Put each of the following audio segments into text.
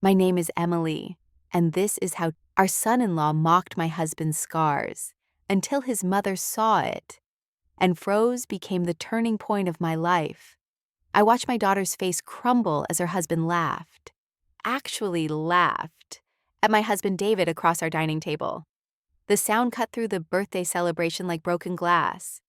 My name is Emily, and this is how our son-in-law mocked my husband's scars until his mother saw it, and froze became the turning point of my life. I watched my daughter's face crumble as her husband laughed, actually laughed, at my husband David across our dining table. The sound cut through the birthday celebration like broken glass.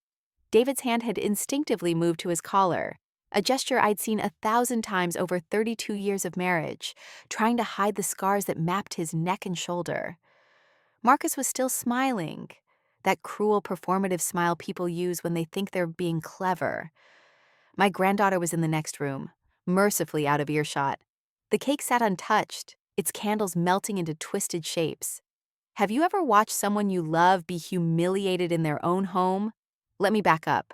David's hand had instinctively moved to his collar, a gesture I'd seen 1,000 times over 32 years of marriage, trying to hide the scars that mapped his neck and shoulder. Marcus was still smiling, that cruel performative smile people use when they think they're being clever. My granddaughter was in the next room, mercifully out of earshot. The cake sat untouched, its candles melting into twisted shapes. Have you ever watched someone you love be humiliated in their own home? Let me back up.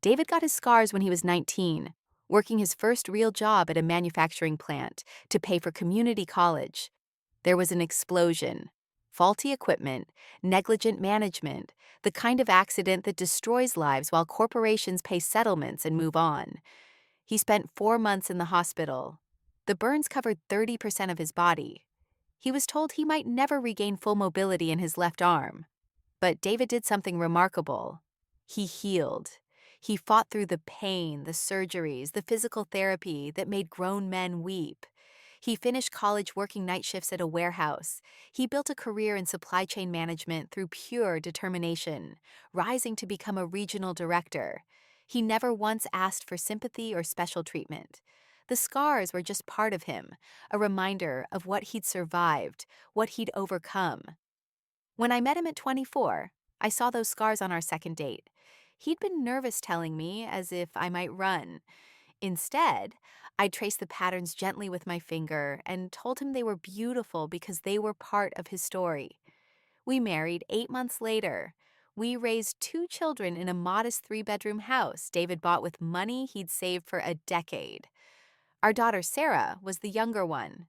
David got his scars when he was 19, working his first real job at a manufacturing plant to pay for community college. There was an explosion. Faulty equipment, negligent management, the kind of accident that destroys lives while corporations pay settlements and move on. He spent 4 months in the hospital. The burns covered 30% of his body. He was told he might never regain full mobility in his left arm. But David did something remarkable. He healed. He fought through the pain, the surgeries, the physical therapy that made grown men weep. He finished college working night shifts at a warehouse. He built a career in supply chain management through pure determination, rising to become a regional director. He never once asked for sympathy or special treatment. The scars were just part of him, a reminder of what he'd survived, what he'd overcome. When I met him at 24, I saw those scars on our second date. He'd been nervous telling me as if I might run. Instead, I traced the patterns gently with my finger and told him they were beautiful because they were part of his story. We married 8 months later. We raised 2 children in a modest 3-bedroom house David bought with money he'd saved for a decade. Our daughter Sarah was the younger one.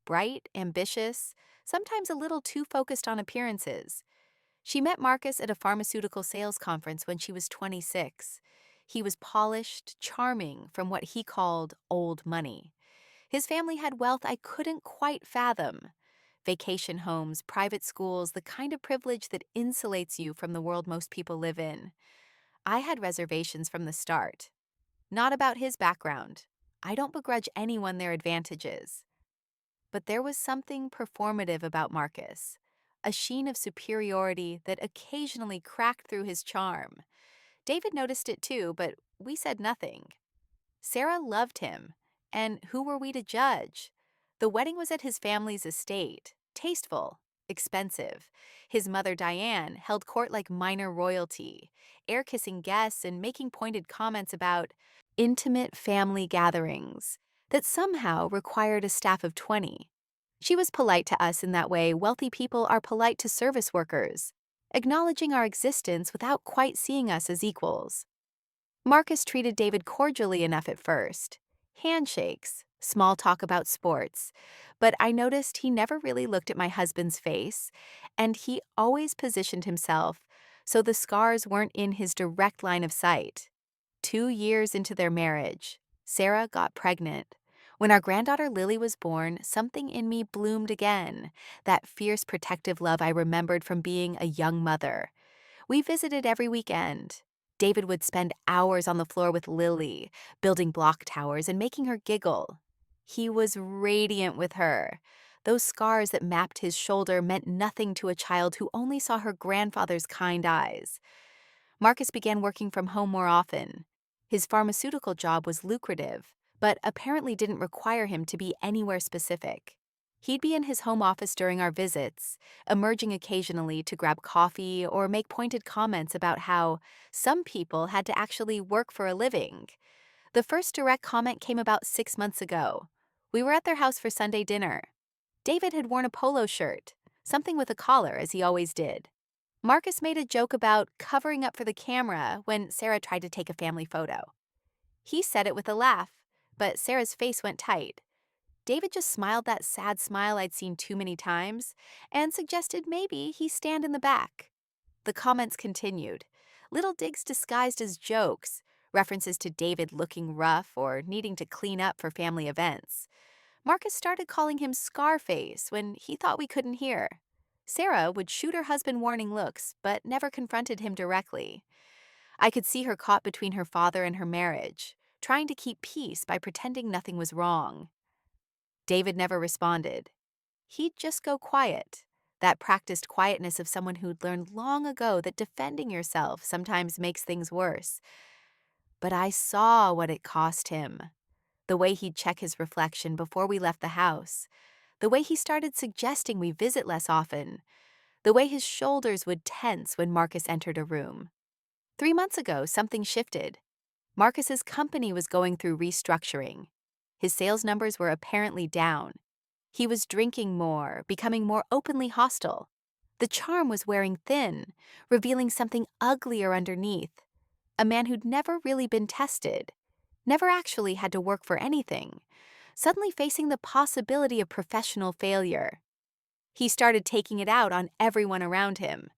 Bright, ambitious, sometimes a little too focused on appearances. She met Marcus at a pharmaceutical sales conference when she was 26. He was polished, charming, from what he called old money. His family had wealth I couldn't quite fathom. Vacation homes, private schools, the kind of privilege that insulates you from the world most people live in. I had reservations from the start. Not about his background. I don't begrudge anyone their advantages. But there was something performative about Marcus, a sheen of superiority that occasionally cracked through his charm. David noticed it too, but we said nothing. Sarah loved him, and who were we to judge? The wedding was at his family's estate, tasteful, expensive. His mother, Diane, held court like minor royalty, air-kissing guests and making pointed comments about intimate family gatherings that somehow required a staff of 20. She was polite to us in that way wealthy people are polite to service workers, acknowledging our existence without quite seeing us as equals. Marcus treated David cordially enough at first. Handshakes, small talk about sports. But I noticed he never really looked at my husband's face, and he always positioned himself so the scars weren't in his direct line of sight. 2 years into their marriage, Sarah got pregnant. When our granddaughter Lily was born, something in me bloomed again, that fierce protective love I remembered from being a young mother. We visited every weekend. David would spend hours on the floor with Lily, building block towers and making her giggle. He was radiant with her. Those scars that mapped his shoulder meant nothing to a child who only saw her grandfather's kind eyes. Marcus began working from home more often. His pharmaceutical job was lucrative, but apparently didn't require him to be anywhere specific. He'd be in his home office during our visits, emerging occasionally to grab coffee or make pointed comments about how some people had to actually work for a living. The first direct comment came about 6 months ago. We were at their house for Sunday dinner. David had worn a polo shirt, something with a collar, as he always did. Marcus made a joke about covering up for the camera when Sarah tried to take a family photo. He said it with a laugh, but Sarah's face went tight. David just smiled that sad smile I'd seen too many times and suggested maybe he stand in the back. The comments continued, little digs disguised as jokes, references to David looking rough or needing to clean up for family events. Marcus started calling him Scarface when he thought we couldn't hear. Sarah would shoot her husband warning looks, but never confronted him directly. I could see her caught between her father and her marriage, trying to keep peace by pretending nothing was wrong. David never responded. He'd just go quiet, that practiced quietness of someone who'd learned long ago that defending yourself sometimes makes things worse. But I saw what it cost him. The way he'd check his reflection before we left the house, the way he started suggesting we visit less often, the way his shoulders would tense when Marcus entered a room. 3 months ago, something shifted. Marcus's company was going through restructuring. His sales numbers were apparently down. He was drinking more, becoming more openly hostile. The charm was wearing thin, revealing something uglier underneath. A man who'd never really been tested, never actually had to work for anything, suddenly facing the possibility of professional failure. He started taking it out on everyone around him.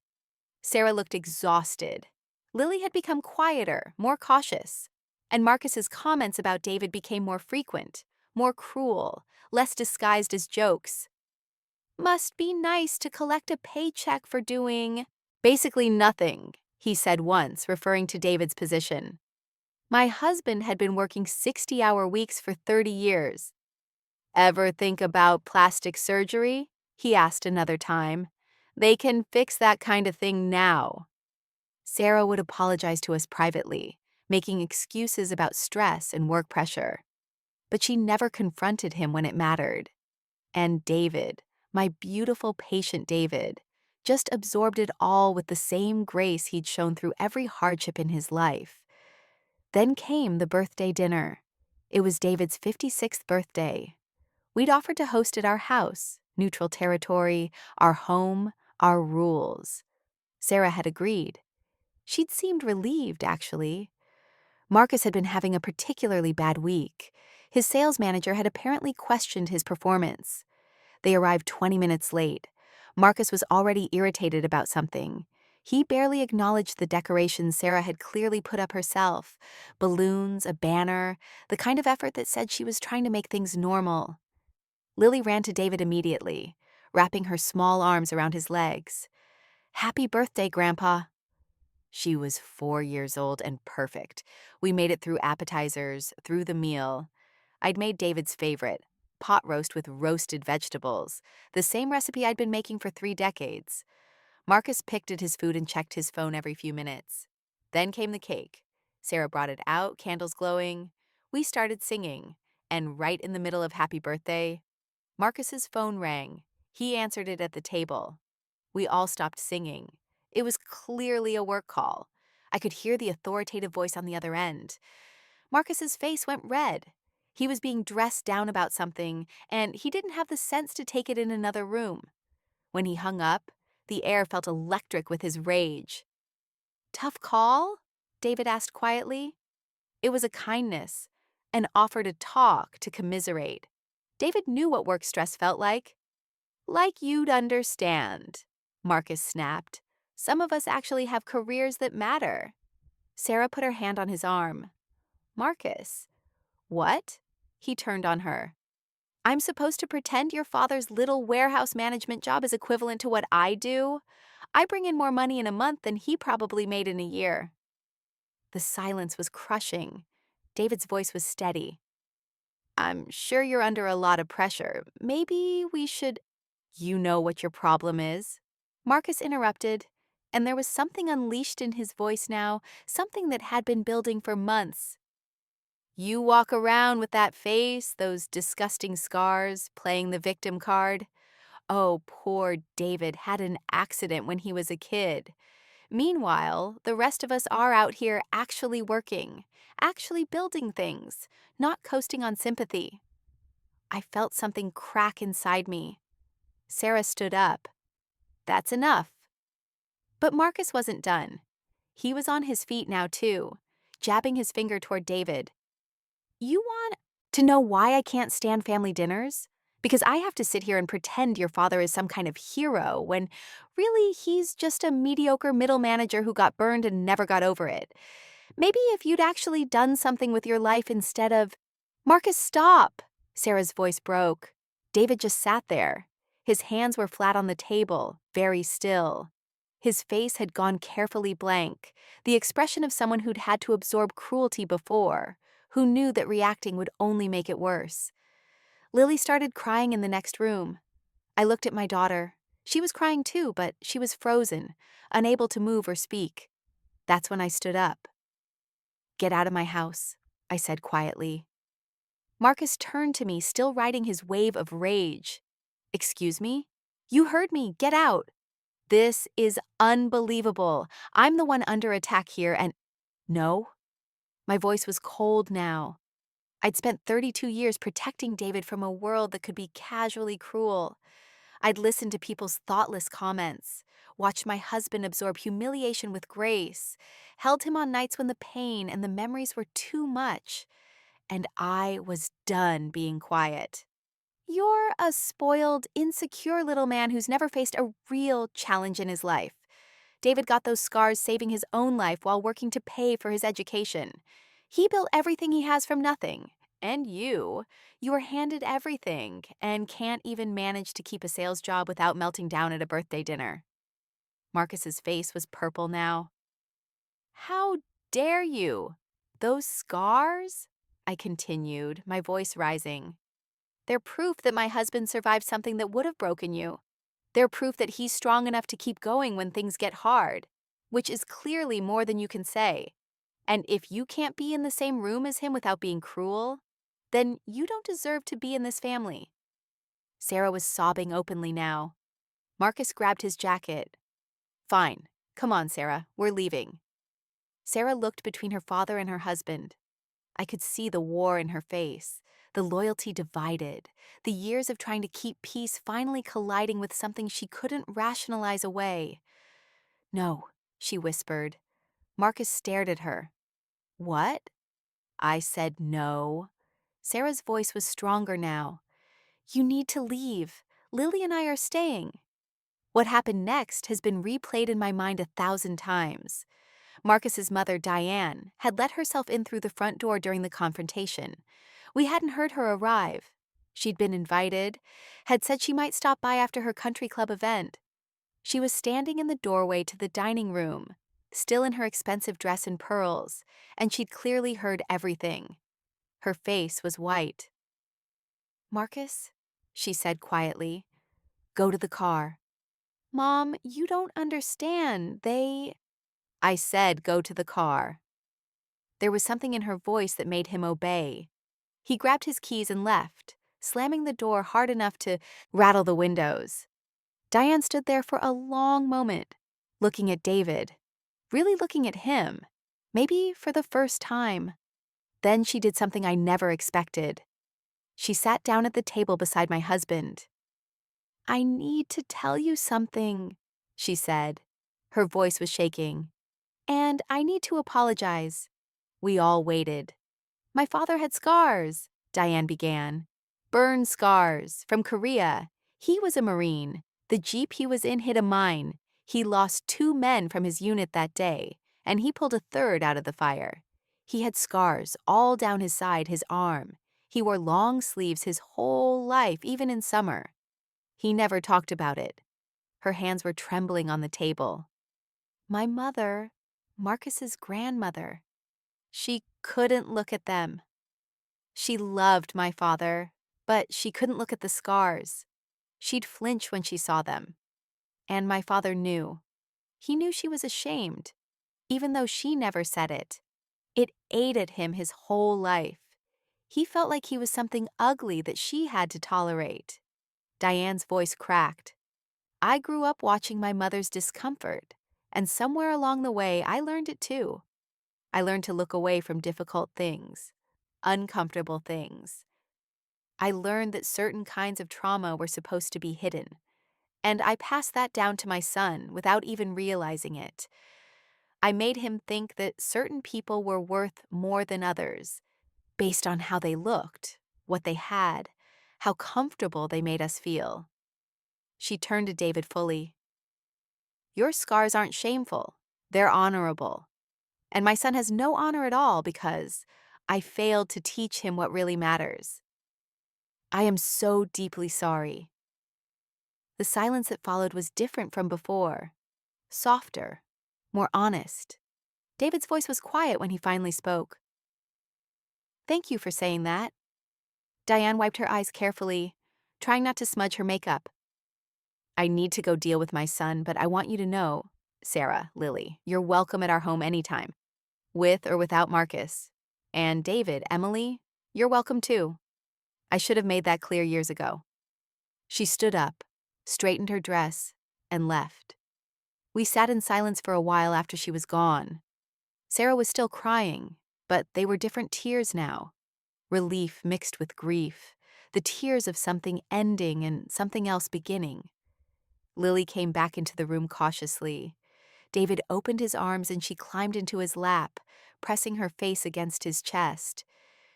Sarah looked exhausted. Lily had become quieter, more cautious. And Marcus's comments about David became more frequent, more cruel, less disguised as jokes. Must be nice to collect a paycheck for doing basically nothing, he said once, referring to David's position. My husband had been working 60-hour weeks for 30 years. Ever think about plastic surgery? He asked another time. They can fix that kind of thing now. Sarah would apologize to us privately, making excuses about stress and work pressure. But she never confronted him when it mattered. And David, my beautiful, patient David, just absorbed it all with the same grace he'd shown through every hardship in his life. Then came the birthday dinner. It was David's 56th birthday. We'd offered to host at our house, neutral territory, our home, our rules. Sarah had agreed. She'd seemed relieved, actually. Marcus had been having a particularly bad week. His sales manager had apparently questioned his performance. They arrived 20 minutes late. Marcus was already irritated about something. He barely acknowledged the decorations Sarah had clearly put up herself. Balloons, a banner, the kind of effort that said she was trying to make things normal. Lily ran to David immediately, wrapping her small arms around his legs. "Happy birthday, Grandpa." She was 4 years old and perfect. We made it through appetizers, through the meal. I'd made David's favorite, pot roast with roasted vegetables, the same recipe I'd been making for 3 decades. Marcus picked at his food and checked his phone every few minutes. Then came the cake. Sarah brought it out, candles glowing. We started singing, and right in the middle of Happy Birthday, Marcus's phone rang. He answered it at the table. We all stopped singing. It was clearly a work call. I could hear the authoritative voice on the other end. Marcus's face went red. He was being dressed down about something, and he didn't have the sense to take it in another room. When he hung up, the air felt electric with his rage. "Tough call?" David asked quietly. It was a kindness, an offer to talk, to commiserate. David knew what work stress felt like. "Like you'd understand," Marcus snapped. "Some of us actually have careers that matter." Sarah put her hand on his arm. "Marcus." "What?" He turned on her. "I'm supposed to pretend your father's little warehouse management job is equivalent to what I do? I bring in more money in a month than he probably made in a year." The silence was crushing. David's voice was steady. "I'm sure you're under a lot of pressure. Maybe we should—" "You know what your problem is?" Marcus interrupted, and there was something unleashed in his voice now, something that had been building for months. "You walk around with that face, those disgusting scars, playing the victim card. Oh, poor David had an accident when he was a kid. Meanwhile, the rest of us are out here actually working, actually building things, not coasting on sympathy." I felt something crack inside me. Sarah stood up. "That's enough." But Marcus wasn't done. He was on his feet now, too, jabbing his finger toward David. "You want to know why I can't stand family dinners? Because I have to sit here and pretend your father is some kind of hero when really he's just a mediocre middle manager who got burned and never got over it. Maybe if you'd actually done something with your life instead of—" "Marcus, stop!" Sarah's voice broke. David just sat there. His hands were flat on the table, very still. His face had gone carefully blank, the expression of someone who'd had to absorb cruelty before, who knew that reacting would only make it worse. Lily started crying in the next room. I looked at my daughter. She was crying too, but she was frozen, unable to move or speak. That's when I stood up. "Get out of my house," I said quietly. Marcus turned to me, still riding his wave of rage. "Excuse me? You heard me. Get out." "This is unbelievable. I'm the one under attack here and—" "No." My voice was cold now. I'd spent 32 years protecting David from a world that could be casually cruel. I'd listened to people's thoughtless comments, watched my husband absorb humiliation with grace, held him on nights when the pain and the memories were too much, and I was done being quiet. "You're a spoiled, insecure little man who's never faced a real challenge in his life. David got those scars saving his own life while working to pay for his education. He built everything he has from nothing. And you were handed everything and can't even manage to keep a sales job without melting down at a birthday dinner." Marcus's face was purple now. "How dare you? Those scars?" I continued, my voice rising. "They're proof that my husband survived something that would have broken you. They're proof that he's strong enough to keep going when things get hard, which is clearly more than you can say. And if you can't be in the same room as him without being cruel, then you don't deserve to be in this family." Sarah was sobbing openly now. Marcus grabbed his jacket. "Fine. Come on, Sarah. We're leaving." Sarah looked between her father and her husband. I could see the war in her face, the loyalty divided, the years of trying to keep peace finally colliding with something she couldn't rationalize away. "No," she whispered. Marcus stared at her. "What?" I said no. Sarah's voice was stronger now. "You need to leave. Lily and I are staying." What happened next has been replayed in my mind 1,000 times. Marcus's mother, Diane, had let herself in through the front door during the confrontation. We hadn't heard her arrive. She'd been invited, had said she might stop by after her country club event. She was standing in the doorway to the dining room, still in her expensive dress and pearls, and she'd clearly heard everything. Her face was white. "Marcus," she said quietly, "go to the car." "Mom, you don't understand. I said go to the car. There was something in her voice that made him obey. He grabbed his keys and left, slamming the door hard enough to rattle the windows. Diane stood there for a long moment, looking at David, really looking at him, maybe for the first time. Then she did something I never expected. She sat down at the table beside my husband. "I need to tell you something," she said. Her voice was shaking. "And I need to apologize." We all waited. "My father had scars," Diane began. "Burn scars, from Korea. He was a Marine. The Jeep he was in hit a mine. He lost 2 men from his unit that day, and he pulled a third out of the fire. He had scars all down his side, his arm. He wore long sleeves his whole life, even in summer. He never talked about it." Her hands were trembling on the table. "My mother, Marcus's grandmother, she couldn't look at them. She loved my father, but she couldn't look at the scars. She'd flinch when she saw them. And my father knew. He knew she was ashamed, even though she never said it. It ate at him his whole life. He felt like he was something ugly that she had to tolerate." Diane's voice cracked. "I grew up watching my mother's discomfort, and somewhere along the way I learned it too. I learned to look away from difficult things, uncomfortable things. I learned that certain kinds of trauma were supposed to be hidden, and I passed that down to my son without even realizing it. I made him think that certain people were worth more than others, based on how they looked, what they had, how comfortable they made us feel." She turned to David fully. "Your scars aren't shameful. They're honorable. And my son has no honor at all because I failed to teach him what really matters." I am so deeply sorry. The silence that followed was different from before, softer, more honest. David's voice was quiet when he finally spoke. Thank you for saying that. Diane wiped her eyes carefully, trying not to smudge her makeup. I need to go deal with my son, but I want you to know, Sarah, Lily, you're welcome at our home anytime, with or without Marcus. And David, Emily, you're welcome too. I should have made that clear years ago. She stood up, straightened her dress, and left. We sat in silence for a while after she was gone. Sarah was still crying, but they were different tears now. Relief mixed with grief, the tears of something ending and something else beginning. Lily came back into the room cautiously. David opened his arms and she climbed into his lap, pressing her face against his chest.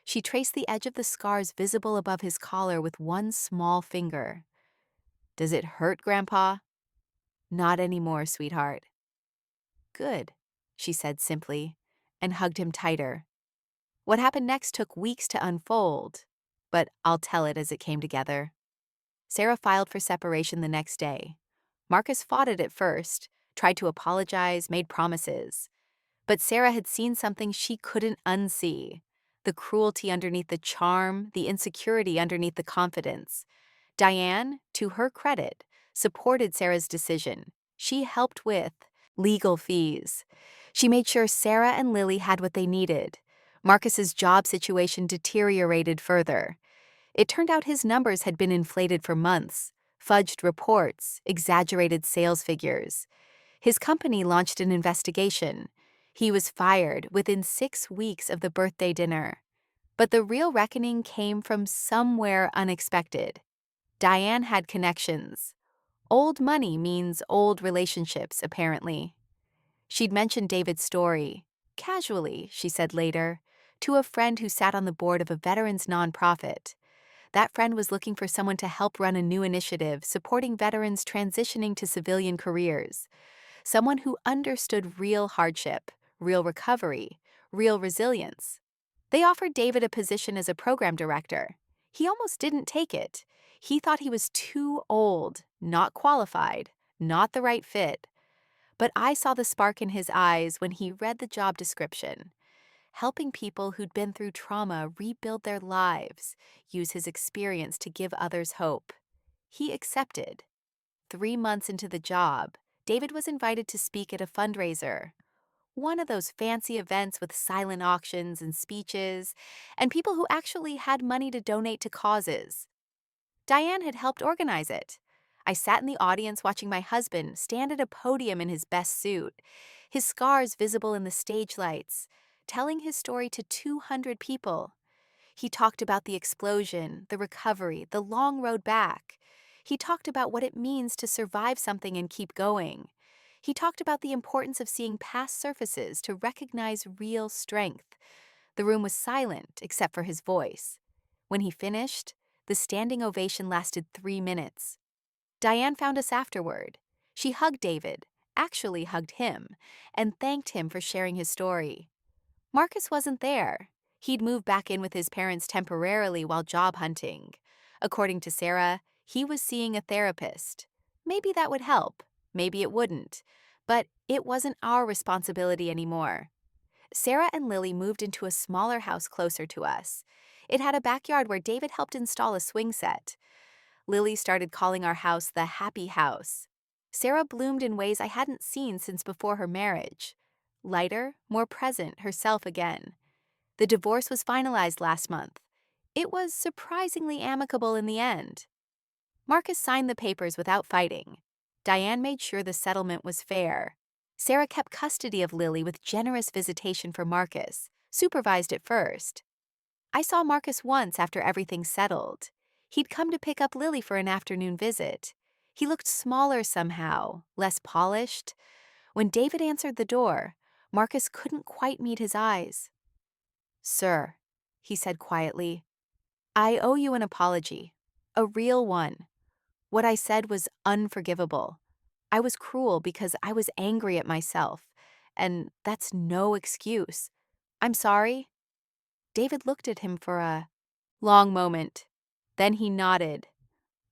She traced the edge of the scars visible above his collar with one small finger. Does it hurt, Grandpa? Not anymore, sweetheart. Good, she said simply, and hugged him tighter. What happened next took weeks to unfold, but I'll tell it as it came together. Sarah filed for separation the next day. Marcus fought it at first, tried to apologize, made promises. But Sarah had seen something she couldn't unsee. The cruelty underneath the charm, the insecurity underneath the confidence. Diane, to her credit, supported Sarah's decision. She helped with legal fees. She made sure Sarah and Lily had what they needed. Marcus's job situation deteriorated further. It turned out his numbers had been inflated for months, fudged reports, exaggerated sales figures. His company launched an investigation. He was fired within 6 weeks of the birthday dinner. But the real reckoning came from somewhere unexpected. Diane had connections. Old money means old relationships, apparently. She'd mentioned David's story, casually, she said later, to a friend who sat on the board of a veterans nonprofit. That friend was looking for someone to help run a new initiative supporting veterans transitioning to civilian careers. Someone who understood real hardship, real recovery, real resilience. They offered David a position as a program director. He almost didn't take it. He thought he was too old, not qualified, not the right fit. But I saw the spark in his eyes when he read the job description. Helping people who'd been through trauma rebuild their lives, use his experience to give others hope. He accepted. 3 months into the job, David was invited to speak at a fundraiser. One of those fancy events with silent auctions and speeches, and people who actually had money to donate to causes. Diane had helped organize it. I sat in the audience watching my husband stand at a podium in his best suit, his scars visible in the stage lights, telling his story to 200 people. He talked about the explosion, the recovery, the long road back. He talked about what it means to survive something and keep going. He talked about the importance of seeing past surfaces to recognize real strength. The room was silent except for his voice. When he finished, the standing ovation lasted 3 minutes. Diane found us afterward. She hugged David, actually hugged him, and thanked him for sharing his story. Marcus wasn't there. He'd moved back in with his parents temporarily while job hunting. According to Sarah, he was seeing a therapist. Maybe that would help, maybe it wouldn't. But it wasn't our responsibility anymore. Sarah and Lily moved into a smaller house closer to us. It had a backyard where David helped install a swing set. Lily started calling our house the happy house. Sarah bloomed in ways I hadn't seen since before her marriage. Lighter, more present, herself again. The divorce was finalized last month. It was surprisingly amicable in the end. Marcus signed the papers without fighting. Diane made sure the settlement was fair. Sarah kept custody of Lily with generous visitation for Marcus, supervised at first. I saw Marcus once after everything settled. He'd come to pick up Lily for an afternoon visit. He looked smaller somehow, less polished. When David answered the door, Marcus couldn't quite meet his eyes. "Sir," he said quietly, "I owe you an apology, a real one. What I said was unforgivable. I was cruel because I was angry at myself, and that's no excuse. I'm sorry." David looked at him for a long moment. Then he nodded.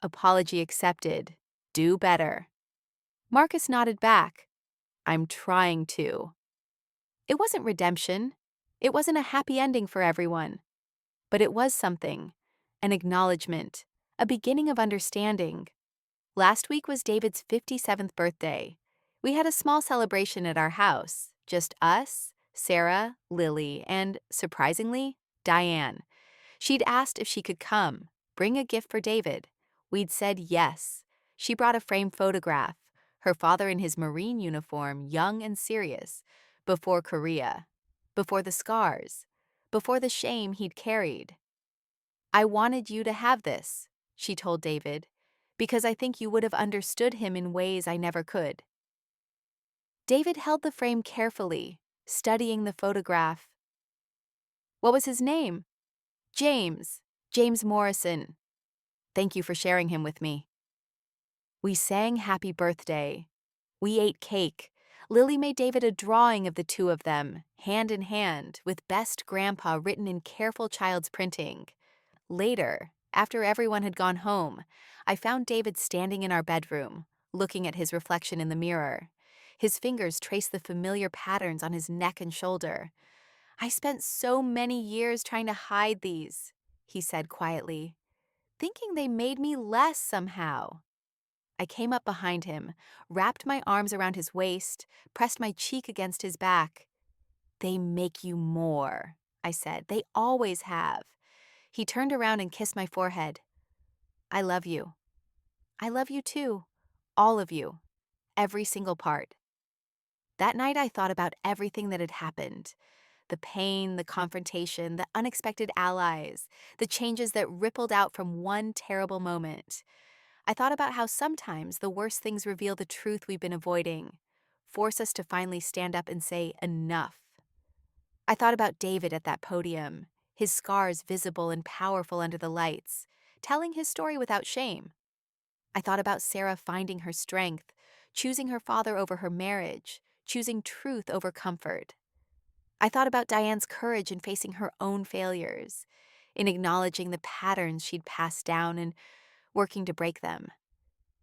Apology accepted. Do better. Marcus nodded back. I'm trying to. It wasn't redemption. It wasn't a happy ending for everyone. But it was something. An acknowledgement. A beginning of understanding. Last week was David's 57th birthday. We had a small celebration at our house. Just us, Sarah, Lily, and, surprisingly, Diane. She'd asked if she could come, bring a gift for David. We'd said yes. She brought a framed photograph, her father in his Marine uniform, young and serious, before Korea, before the scars, before the shame he'd carried. I wanted you to have this, she told David, because I think you would have understood him in ways I never could. David held the frame carefully, studying the photograph. What was his name? James. James Morrison. Thank you for sharing him with me. We sang happy birthday. We ate cake. Lily made David a drawing of the two of them, hand in hand, with Best Grandpa written in careful child's printing. Later, after everyone had gone home, I found David standing in our bedroom, looking at his reflection in the mirror. His fingers traced the familiar patterns on his neck and shoulder. I spent so many years trying to hide these, he said quietly, thinking they made me less somehow. I came up behind him, wrapped my arms around his waist, pressed my cheek against his back. They make you more, I said. They always have. He turned around and kissed my forehead. I love you. I love you too. All of you. Every single part. That night I thought about everything that had happened. The pain, the confrontation, the unexpected allies, the changes that rippled out from one terrible moment. I thought about how sometimes the worst things reveal the truth we've been avoiding, force us to finally stand up and say, enough. I thought about David at that podium, his scars visible and powerful under the lights, telling his story without shame. I thought about Sarah finding her strength, choosing her father over her marriage, choosing truth over comfort. I thought about Diane's courage in facing her own failures, in acknowledging the patterns she'd passed down and working to break them.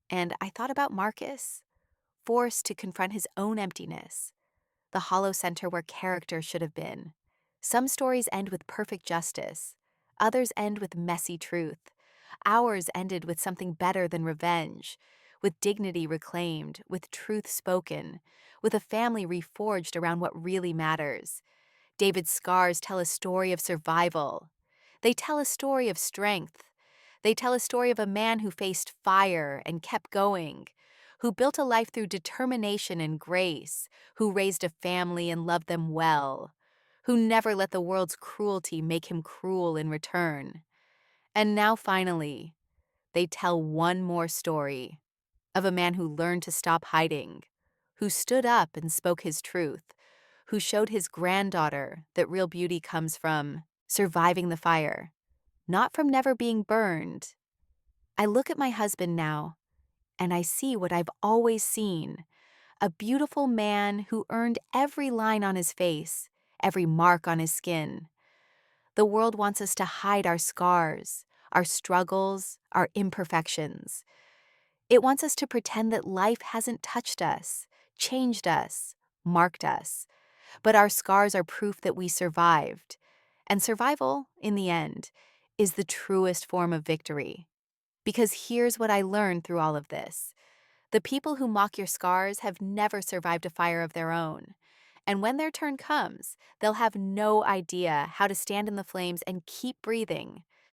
And I thought about Marcus, forced to confront his own emptiness, the hollow center where character should have been. Some stories end with perfect justice. Others end with messy truth. Ours ended with something better than revenge, with dignity reclaimed, with truth spoken, with a family reforged around what really matters. David's scars tell a story of survival. They tell a story of strength. They tell a story of a man who faced fire and kept going, who built a life through determination and grace, who raised a family and loved them well, who never let the world's cruelty make him cruel in return. And now finally, they tell one more story of a man who learned to stop hiding, who stood up and spoke his truth, who showed his granddaughter that real beauty comes from surviving the fire, not from never being burned. I look at my husband now, and I see what I've always seen, a beautiful man who earned every line on his face, every mark on his skin. The world wants us to hide our scars, our struggles, our imperfections. It wants us to pretend that life hasn't touched us, changed us, marked us. But our scars are proof that we survived. And survival, in the end, is the truest form of victory. Because here's what I learned through all of this. The people who mock your scars have never survived a fire of their own. And when their turn comes, they'll have no idea how to stand in the flames and keep breathing,